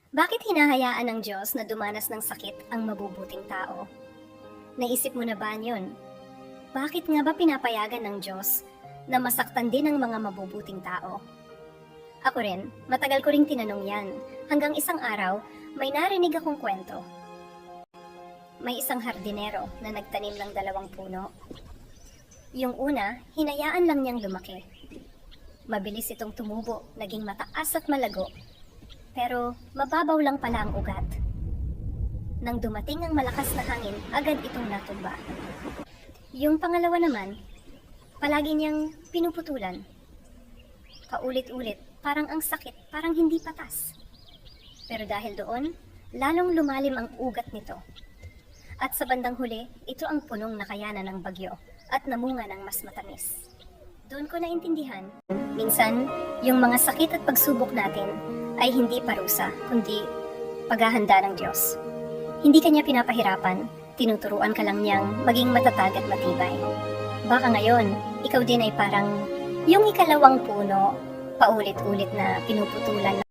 Bakit hinahayaan ng Diyos na dumanas ng sakit ang mabubuting tao? Naisip mo na ba yun? Bakit nga ba pinapayagan ng Diyos na masaktan din ang mga mabubuting tao? Ako rin, matagal ko ring tinanong yan. Hanggang isang araw, may narinig akong kwento. May isang hardinero na nagtanim ng 2 puno. Yung una, hinayaan lang niyang lumaki. Mabilis itong tumubo, naging mataas at malago. Pero mababaw lang pala ang ugat. Nang dumating ang malakas na hangin, agad itong natumba. Yung pangalawa naman, palagi niyang pinuputulan. Paulit-ulit, parang ang sakit, parang hindi patas. Pero dahil doon, lalong lumalim ang ugat nito. At sa bandang huli, ito ang punong nakayanan ng bagyo at namunga ng mas matamis. Doon ko naintindihan, minsan, yung mga sakit at pagsubok natin ay hindi parusa, kundi paghahanda ng Diyos. Hindi kanya pinapahirapan, tinuturuan ka lang niyang maging matatag at matibay. Baka ngayon, ikaw din ay parang yung 2 puno, paulit-ulit na pinuputulan